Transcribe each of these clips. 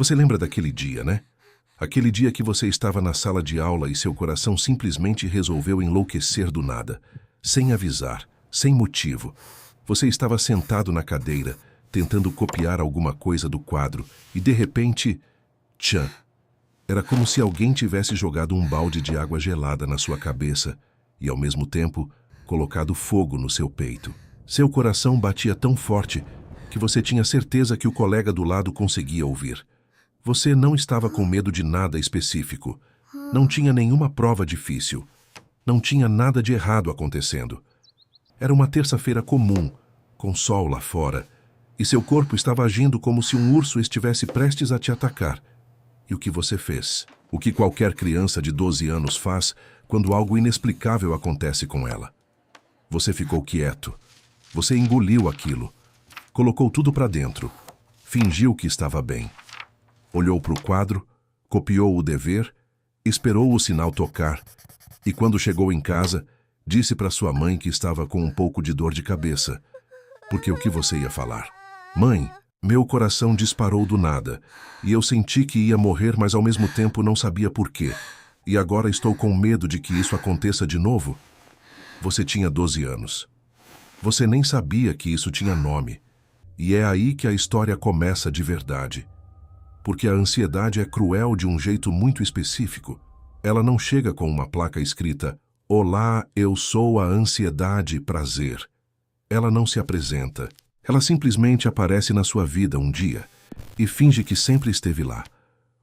Você lembra daquele dia, né? Aquele dia que você estava na sala de aula e seu coração simplesmente resolveu enlouquecer do nada, sem avisar, sem motivo. Você estava sentado na cadeira, tentando copiar alguma coisa do quadro, e de repente, tchan! Era como se alguém tivesse jogado um balde de água gelada na sua cabeça e, ao mesmo tempo, colocado fogo no seu peito. Seu coração batia tão forte que você tinha certeza que o colega do lado conseguia ouvir. Você não estava com medo de nada específico. Não tinha nenhuma prova difícil. Não tinha nada de errado acontecendo. Era uma terça-feira comum, com sol lá fora, e seu corpo estava agindo como se um urso estivesse prestes a te atacar. E o que você fez? O que qualquer criança de 12 anos faz quando algo inexplicável acontece com ela. Você ficou quieto. Você engoliu aquilo. Colocou tudo para dentro. Fingiu que estava bem. Olhou para o quadro, copiou o dever, esperou o sinal tocar e, quando chegou em casa, disse para sua mãe que estava com um pouco de dor de cabeça. Porque o que você ia falar? Mãe, meu coração disparou do nada e eu senti que ia morrer, mas ao mesmo tempo não sabia por quê. E agora estou com medo de que isso aconteça de novo? Você tinha 12 anos. Você nem sabia que isso tinha nome. E é aí que a história começa de verdade. Porque a ansiedade é cruel de um jeito muito específico. Ela não chega com uma placa escrita: "Olá, eu sou a ansiedade, prazer." Ela não se apresenta. Ela simplesmente aparece na sua vida um dia e finge que sempre esteve lá,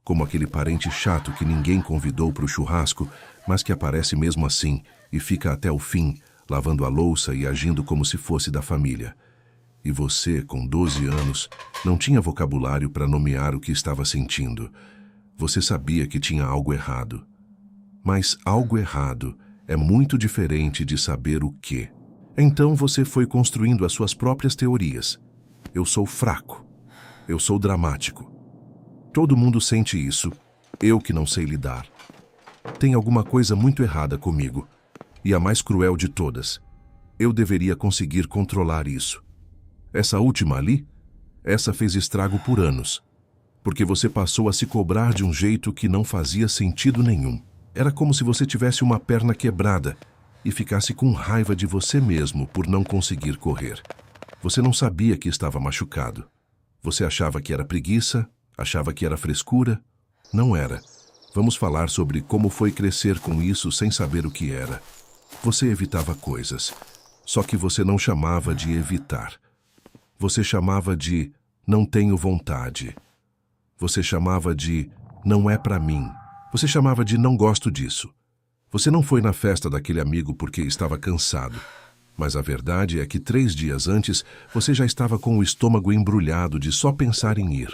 como aquele parente chato que ninguém convidou para o churrasco, mas que aparece mesmo assim e fica até o fim, lavando a louça e agindo como se fosse da família. E você, com 12 anos, não tinha vocabulário para nomear o que estava sentindo. Você sabia que tinha algo errado. Mas algo errado é muito diferente de saber o quê. Então você foi construindo as suas próprias teorias. Eu sou fraco. Eu sou dramático. Todo mundo sente isso. Eu que não sei lidar. Tem alguma coisa muito errada comigo. E a mais cruel de todas. Eu deveria conseguir controlar isso. Essa última ali, essa fez estrago por anos, porque você passou a se cobrar de um jeito que não fazia sentido nenhum. Era como se você tivesse uma perna quebrada e ficasse com raiva de você mesmo por não conseguir correr. Você não sabia que estava machucado. Você achava que era preguiça, achava que era frescura. Não era. Vamos falar sobre como foi crescer com isso sem saber o que era. Você evitava coisas, só que você não chamava de evitar. Você chamava de "não tenho vontade". Você chamava de "não é pra mim". Você chamava de "não gosto disso". Você não foi na festa daquele amigo porque estava cansado. Mas a verdade é que 3 dias antes, você já estava com o estômago embrulhado de só pensar em ir.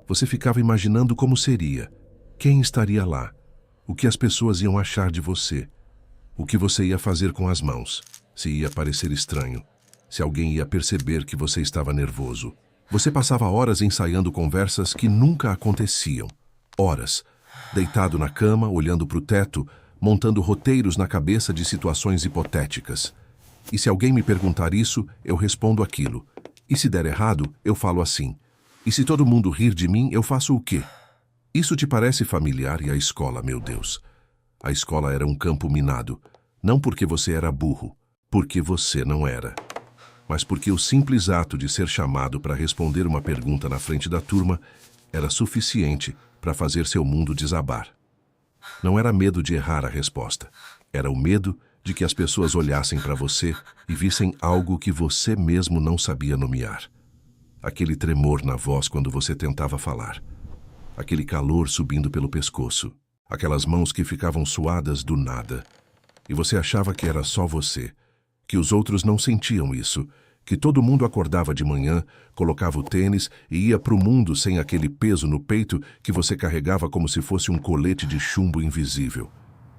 Você ficava imaginando como seria, quem estaria lá, o que as pessoas iam achar de você, o que você ia fazer com as mãos, se ia parecer estranho. Se alguém ia perceber que você estava nervoso. Você passava horas ensaiando conversas que nunca aconteciam. Horas, deitado na cama, olhando para o teto, montando roteiros na cabeça de situações hipotéticas. E se alguém me perguntar isso, eu respondo aquilo. E se der errado, eu falo assim. E se todo mundo rir de mim, eu faço o quê? Isso te parece familiar? E a escola, meu Deus. A escola era um campo minado. Não porque você era burro, porque você não era. Mas porque o simples ato de ser chamado para responder uma pergunta na frente da turma era suficiente para fazer seu mundo desabar. Não era medo de errar a resposta. Era o medo de que as pessoas olhassem para você e vissem algo que você mesmo não sabia nomear. Aquele tremor na voz quando você tentava falar. Aquele calor subindo pelo pescoço. Aquelas mãos que ficavam suadas do nada. E você achava que era só você. Que os outros não sentiam isso, que todo mundo acordava de manhã, colocava o tênis e ia para o mundo sem aquele peso no peito que você carregava como se fosse um colete de chumbo invisível.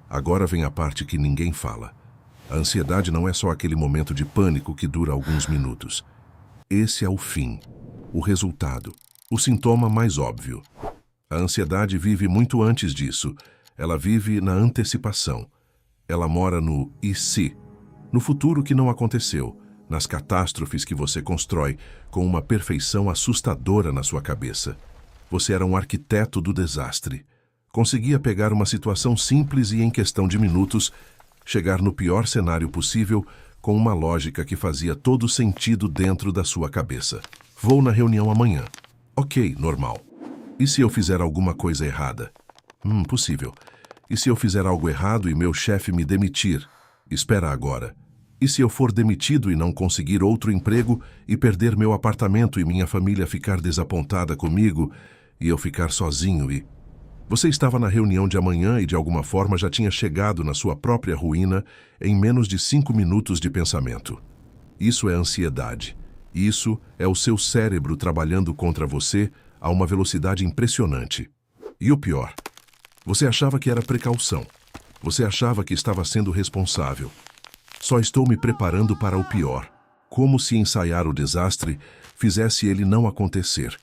Agora vem a parte que ninguém fala. A ansiedade não é só aquele momento de pânico que dura alguns minutos. Esse é o fim, o resultado, o sintoma mais óbvio. A ansiedade vive muito antes disso. Ela vive na antecipação. Ela mora no "e se", no futuro que não aconteceu, nas catástrofes que você constrói com uma perfeição assustadora na sua cabeça. Você era um arquiteto do desastre. Conseguia pegar uma situação simples e, em questão de minutos, chegar no pior cenário possível com uma lógica que fazia todo sentido dentro da sua cabeça. Vou na reunião amanhã. Ok, normal. E se eu fizer alguma coisa errada? Possível. E se eu fizer algo errado e meu chefe me demitir? Espera agora. E se eu for demitido e não conseguir outro emprego e perder meu apartamento e minha família ficar desapontada comigo e eu ficar sozinho e... Você estava na reunião de amanhã e de alguma forma já tinha chegado na sua própria ruína em menos de 5 minutos de pensamento. Isso é ansiedade. Isso é o seu cérebro trabalhando contra você a uma velocidade impressionante. E o pior, você achava que era precaução. Você achava que estava sendo responsável. Só estou me preparando para o pior. Como se ensaiar o desastre fizesse ele não acontecer.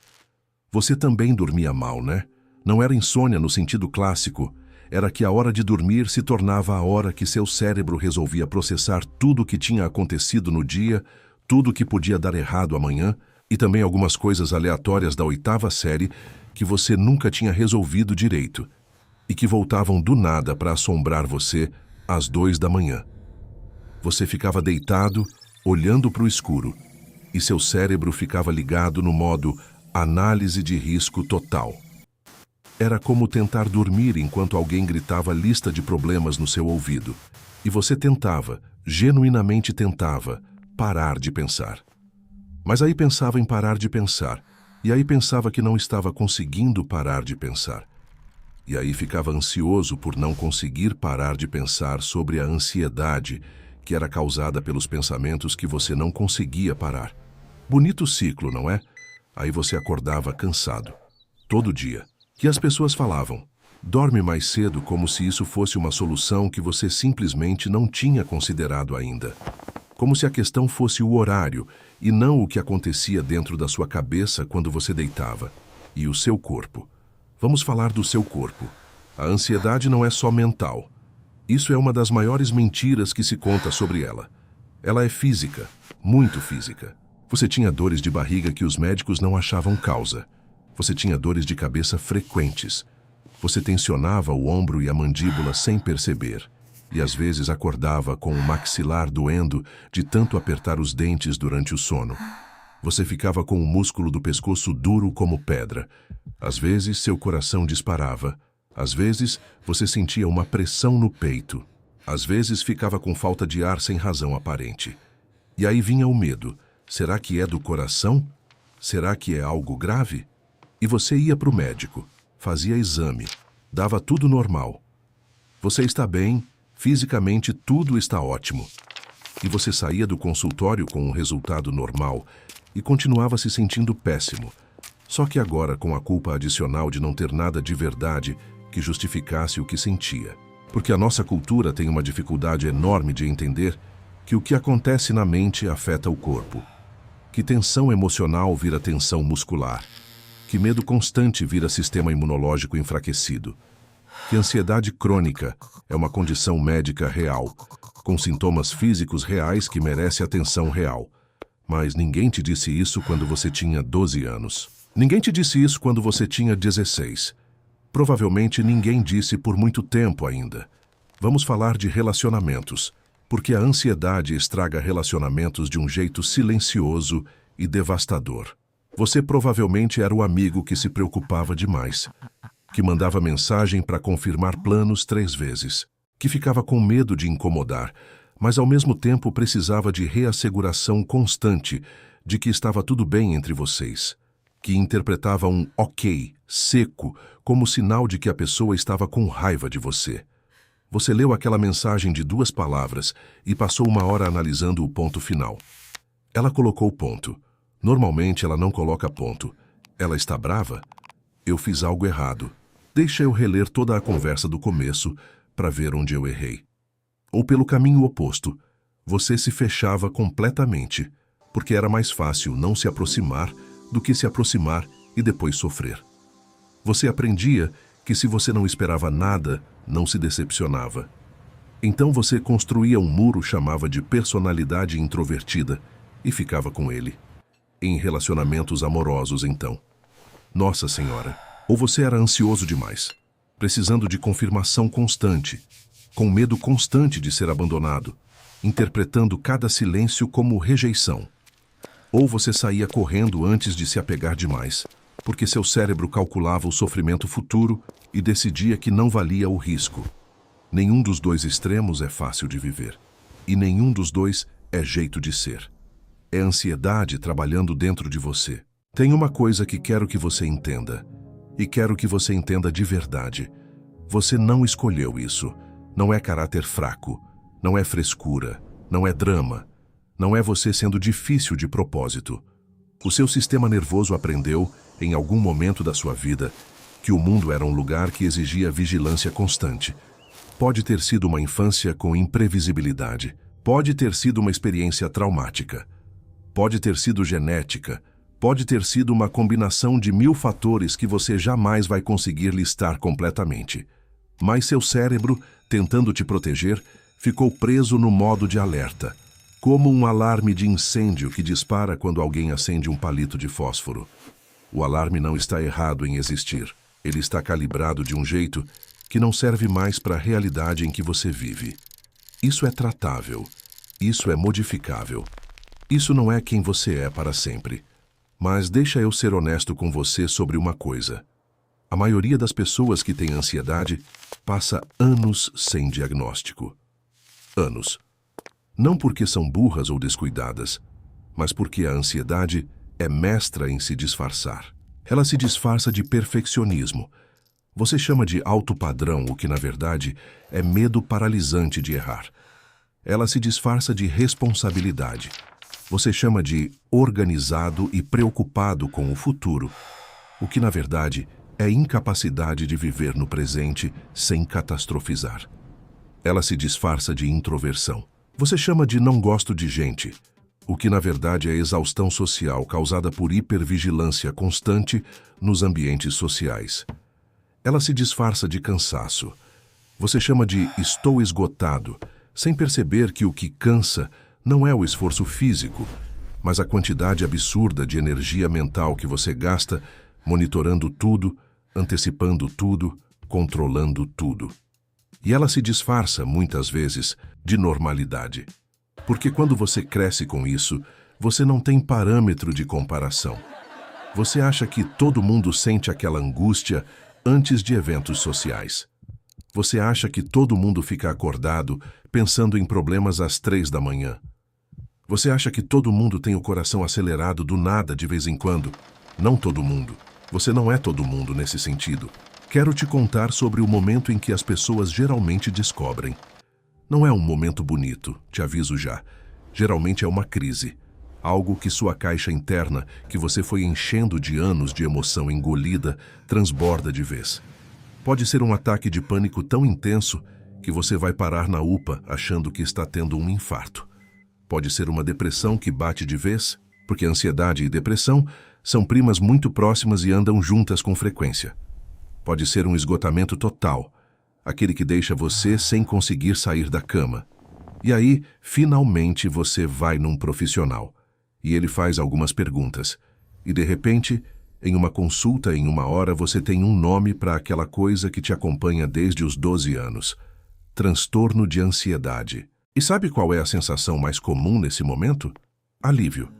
Você também dormia mal, né? Não era insônia no sentido clássico. Era que a hora de dormir se tornava a hora que seu cérebro resolvia processar tudo o que tinha acontecido no dia, tudo o que podia dar errado amanhã, e também algumas coisas aleatórias da 8ª série que você nunca tinha resolvido direito, e que voltavam do nada para assombrar você às 2 da manhã. Você ficava deitado, olhando para o escuro, e seu cérebro ficava ligado no modo análise de risco total. Era como tentar dormir enquanto alguém gritava lista de problemas no seu ouvido, e você tentava, genuinamente tentava, parar de pensar. Mas aí pensava em parar de pensar, e aí pensava que não estava conseguindo parar de pensar. E aí ficava ansioso por não conseguir parar de pensar sobre a ansiedade que era causada pelos pensamentos que você não conseguia parar. Bonito ciclo, não é? Aí você acordava cansado, todo dia. E as pessoas falavam, dorme mais cedo, como se isso fosse uma solução que você simplesmente não tinha considerado ainda. Como se a questão fosse o horário e não o que acontecia dentro da sua cabeça quando você deitava. E o seu corpo. Vamos falar do seu corpo. A ansiedade não é só mental. Isso é uma das maiores mentiras que se conta sobre ela. Ela é física, muito física. Você tinha dores de barriga que os médicos não achavam causa. Você tinha dores de cabeça frequentes. Você tensionava o ombro e a mandíbula sem perceber. E às vezes acordava com o maxilar doendo de tanto apertar os dentes durante o sono. Você ficava com o músculo do pescoço duro como pedra. Às vezes seu coração disparava. Às vezes você sentia uma pressão no peito. Às vezes ficava com falta de ar sem razão aparente. E aí vinha o medo. Será que é do coração? Será que é algo grave? E você ia para o médico, fazia exame, dava tudo normal. Você está bem, fisicamente tudo está ótimo. E você saía do consultório com um resultado normal e continuava se sentindo péssimo. Só que agora com a culpa adicional de não ter nada de verdade que justificasse o que sentia. Porque a nossa cultura tem uma dificuldade enorme de entender que o que acontece na mente afeta o corpo. Que tensão emocional vira tensão muscular. Que medo constante vira sistema imunológico enfraquecido. Que ansiedade crônica é uma condição médica real, com sintomas físicos reais que merece atenção real. Mas ninguém te disse isso quando você tinha 12 anos. Ninguém te disse isso quando você tinha 16. Provavelmente ninguém disse por muito tempo ainda. Vamos falar de relacionamentos, porque a ansiedade estraga relacionamentos de um jeito silencioso e devastador. Você provavelmente era o amigo que se preocupava demais, que mandava mensagem para confirmar planos 3 vezes, que ficava com medo de incomodar, mas ao mesmo tempo precisava de reasseguração constante de que estava tudo bem entre vocês, que interpretava um ok seco como sinal de que a pessoa estava com raiva de você. Você leu aquela mensagem de 2 palavras e passou 1 hora analisando o ponto final. Ela colocou ponto. Normalmente ela não coloca ponto. Ela está brava? Eu fiz algo errado. Deixa eu reler toda a conversa do começo para ver onde eu errei. Ou pelo caminho oposto, você se fechava completamente, porque era mais fácil não se aproximar do que se aproximar e depois sofrer. Você aprendia que se você não esperava nada, não se decepcionava. Então você construía um muro, chamava de personalidade introvertida, e ficava com ele. Em relacionamentos amorosos, então. Nossa Senhora! Ou você era ansioso demais, precisando de confirmação constante, com medo constante de ser abandonado, interpretando cada silêncio como rejeição. Ou você saía correndo antes de se apegar demais, porque seu cérebro calculava o sofrimento futuro e decidia que não valia o risco. Nenhum dos dois extremos é fácil de viver, e nenhum dos dois é jeito de ser. É ansiedade trabalhando dentro de você. Tem uma coisa que quero que você entenda, e quero que você entenda de verdade. Você não escolheu isso. Não é caráter fraco, não é frescura, não é drama, não é você sendo difícil de propósito. O seu sistema nervoso aprendeu, em algum momento da sua vida, que o mundo era um lugar que exigia vigilância constante. Pode ter sido uma infância com imprevisibilidade, pode ter sido uma experiência traumática, pode ter sido genética, pode ter sido uma combinação de 1000 fatores que você jamais vai conseguir listar completamente. Mas seu cérebro, tentando te proteger, ficou preso no modo de alerta, como um alarme de incêndio que dispara quando alguém acende um palito de fósforo. O alarme não está errado em existir. Ele está calibrado de um jeito que não serve mais para a realidade em que você vive. Isso é tratável. Isso é modificável. Isso não é quem você é para sempre. Mas deixa eu ser honesto com você sobre uma coisa. A maioria das pessoas que têm ansiedade passa anos sem diagnóstico. Anos. Não porque são burras ou descuidadas, mas porque a ansiedade é mestra em se disfarçar. Ela se disfarça de perfeccionismo. Você chama de alto padrão o que, na verdade, é medo paralisante de errar. Ela se disfarça de responsabilidade. Você chama de organizado e preocupado com o futuro, o que, na verdade, é incapacidade de viver no presente sem catastrofizar. Ela se disfarça de introversão. Você chama de não gosto de gente, o que na verdade é exaustão social causada por hipervigilância constante nos ambientes sociais. Ela se disfarça de cansaço. Você chama de estou esgotado, sem perceber que o que cansa não é o esforço físico, mas a quantidade absurda de energia mental que você gasta monitorando tudo, antecipando tudo, controlando tudo. E ela se disfarça, muitas vezes, de normalidade. Porque quando você cresce com isso, você não tem parâmetro de comparação. Você acha que todo mundo sente aquela angústia antes de eventos sociais. Você acha que todo mundo fica acordado pensando em problemas às 3 da manhã. Você acha que todo mundo tem o coração acelerado do nada de vez em quando. Não todo mundo. Você não é todo mundo nesse sentido. Quero te contar sobre o momento em que as pessoas geralmente descobrem. Não é um momento bonito, te aviso já. Geralmente é uma crise. Algo que sua caixa interna, que você foi enchendo de anos de emoção engolida, transborda de vez. Pode ser um ataque de pânico tão intenso que você vai parar na UPA achando que está tendo um infarto. Pode ser uma depressão que bate de vez, porque ansiedade e depressão são primas muito próximas e andam juntas com frequência. Pode ser um esgotamento total, aquele que deixa você sem conseguir sair da cama. E aí, finalmente, você vai num profissional. E ele faz algumas perguntas. E, de repente, em uma consulta em 1 hora, você tem um nome para aquela coisa que te acompanha desde os 12 anos. Transtorno de ansiedade. E sabe qual é a sensação mais comum nesse momento? Alívio.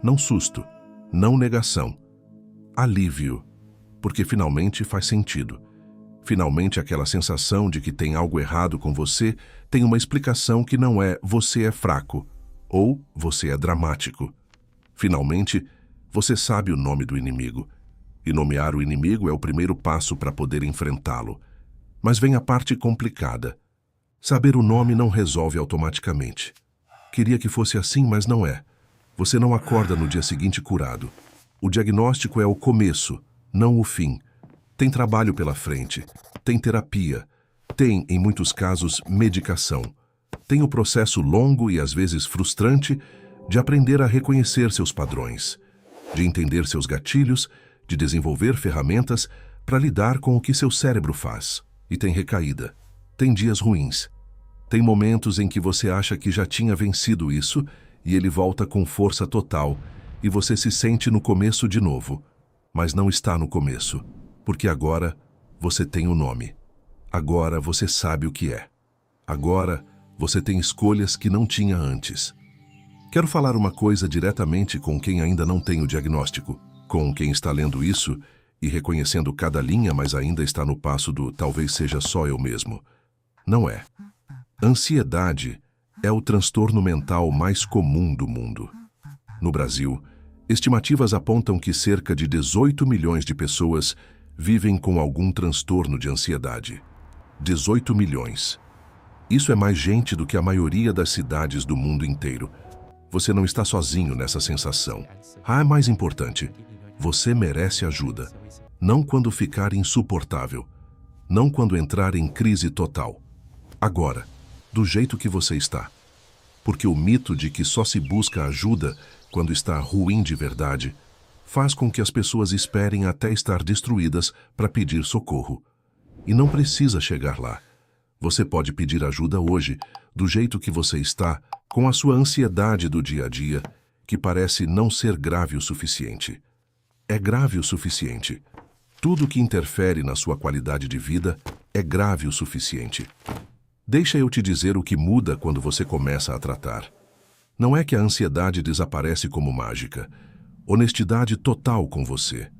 Não susto. Não negação. Alívio. Porque finalmente faz sentido. Finalmente aquela sensação de que tem algo errado com você tem uma explicação que não é você é fraco ou você é dramático. Finalmente, você sabe o nome do inimigo. E nomear o inimigo é o primeiro passo para poder enfrentá-lo. Mas vem a parte complicada. Saber o nome não resolve automaticamente. Queria que fosse assim, mas não é. Você não acorda no dia seguinte curado. O diagnóstico é o começo, não o fim. Tem trabalho pela frente, tem terapia, tem, em muitos casos, medicação. Tem o processo longo e às vezes frustrante de aprender a reconhecer seus padrões, de entender seus gatilhos, de desenvolver ferramentas para lidar com o que seu cérebro faz. E tem recaída, tem dias ruins, tem momentos em que você acha que já tinha vencido isso e ele volta com força total e você se sente no começo de novo, mas não está no começo. Porque agora você tem o nome. Agora você sabe o que é. Agora você tem escolhas que não tinha antes. Quero falar uma coisa diretamente com quem ainda não tem o diagnóstico, com quem está lendo isso e reconhecendo cada linha, mas ainda está no passo do talvez seja só eu mesmo. Não é. Ansiedade é o transtorno mental mais comum do mundo. No Brasil, estimativas apontam que cerca de 18 milhões de pessoas vivem com algum transtorno de ansiedade. 18 milhões. Isso é mais gente do que a maioria das cidades do mundo inteiro. Você não está sozinho nessa sensação. É mais importante, você merece ajuda. Não quando ficar insuportável. Não quando entrar em crise total. Agora, do jeito que você está. Porque o mito de que só se busca ajuda quando está ruim de verdade faz com que as pessoas esperem até estar destruídas para pedir socorro. E não precisa chegar lá. Você pode pedir ajuda hoje, do jeito que você está, com a sua ansiedade do dia a dia, que parece não ser grave o suficiente. É grave o suficiente. Tudo que interfere na sua qualidade de vida é grave o suficiente. Deixa eu te dizer o que muda quando você começa a tratar. Não é que a ansiedade desaparece como mágica. Honestidade total com você.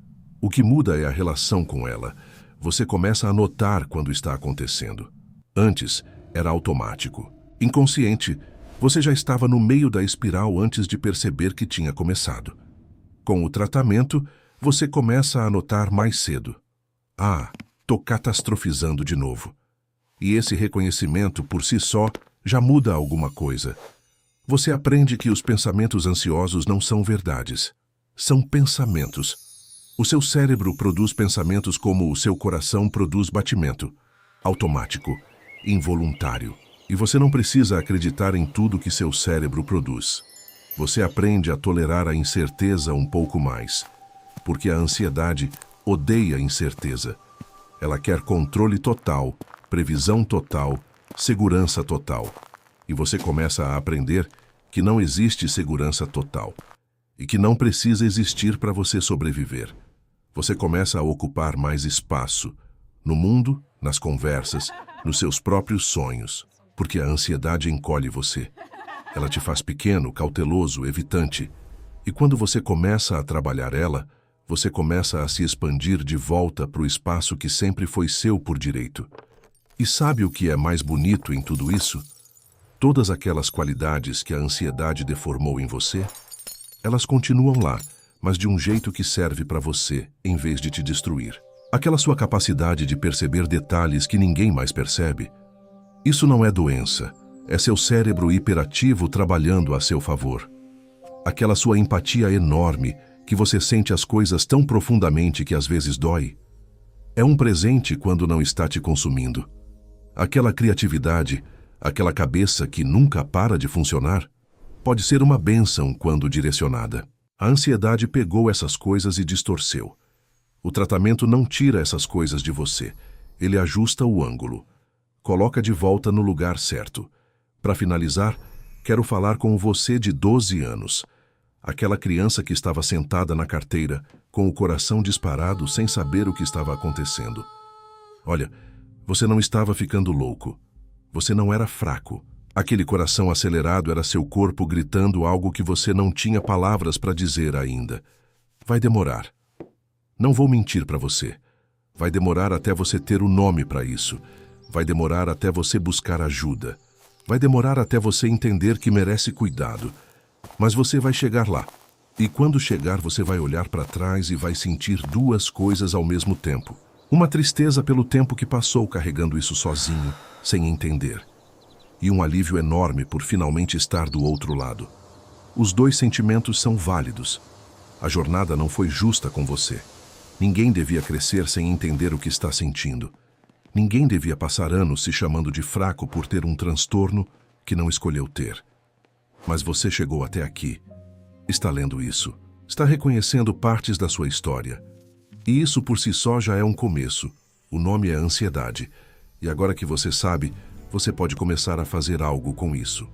O que muda é a relação com ela. Você começa a notar quando está acontecendo. Antes, era automático. Inconsciente, você já estava no meio da espiral antes de perceber que tinha começado. Com o tratamento, você começa a notar mais cedo. Tô catastrofizando de novo. E esse reconhecimento, por si só, já muda alguma coisa. Você aprende que os pensamentos ansiosos não são verdades. São pensamentos. O seu cérebro produz pensamentos como o seu coração produz batimento. Automático, involuntário. E você não precisa acreditar em tudo que seu cérebro produz. Você aprende a tolerar a incerteza um pouco mais. Porque a ansiedade odeia incerteza. Ela quer controle total, previsão total, segurança total. E você começa a aprender que não existe segurança total. E que não precisa existir para você sobreviver. Você começa a ocupar mais espaço. No mundo, nas conversas, nos seus próprios sonhos. Porque a ansiedade encolhe você. Ela te faz pequeno, cauteloso, evitante. E quando você começa a trabalhar ela, você começa a se expandir de volta para o espaço que sempre foi seu por direito. E sabe o que é mais bonito em tudo isso? Todas aquelas qualidades que a ansiedade deformou em você, elas continuam lá, mas de um jeito que serve para você, em vez de te destruir. Aquela sua capacidade de perceber detalhes que ninguém mais percebe, isso não é doença, é seu cérebro hiperativo trabalhando a seu favor. Aquela sua empatia enorme, que você sente as coisas tão profundamente que às vezes dói, é um presente quando não está te consumindo. Aquela criatividade, aquela cabeça que nunca para de funcionar, pode ser uma bênção quando direcionada. A ansiedade pegou essas coisas e distorceu. O tratamento não tira essas coisas de você, ele ajusta o ângulo. Coloca de volta no lugar certo. Para finalizar, quero falar com você de 12 anos. Aquela criança que estava sentada na carteira, com o coração disparado sem saber o que estava acontecendo. Olha, você não estava ficando louco. Você não era fraco. Aquele coração acelerado era seu corpo gritando algo que você não tinha palavras para dizer ainda. Vai demorar. Não vou mentir para você. Vai demorar até você ter o nome para isso. Vai demorar até você buscar ajuda. Vai demorar até você entender que merece cuidado. Mas você vai chegar lá. E quando chegar, você vai olhar para trás e vai sentir duas coisas ao mesmo tempo. Uma tristeza pelo tempo que passou carregando isso sozinho, sem entender. E um alívio enorme por finalmente estar do outro lado. Os dois sentimentos são válidos. A jornada não foi justa com você. Ninguém devia crescer sem entender o que está sentindo. Ninguém devia passar anos se chamando de fraco por ter um transtorno que não escolheu ter. Mas você chegou até aqui. Está lendo isso. Está reconhecendo partes da sua história. E isso por si só já é um começo. O nome é ansiedade. E agora que você sabe, você pode começar a fazer algo com isso.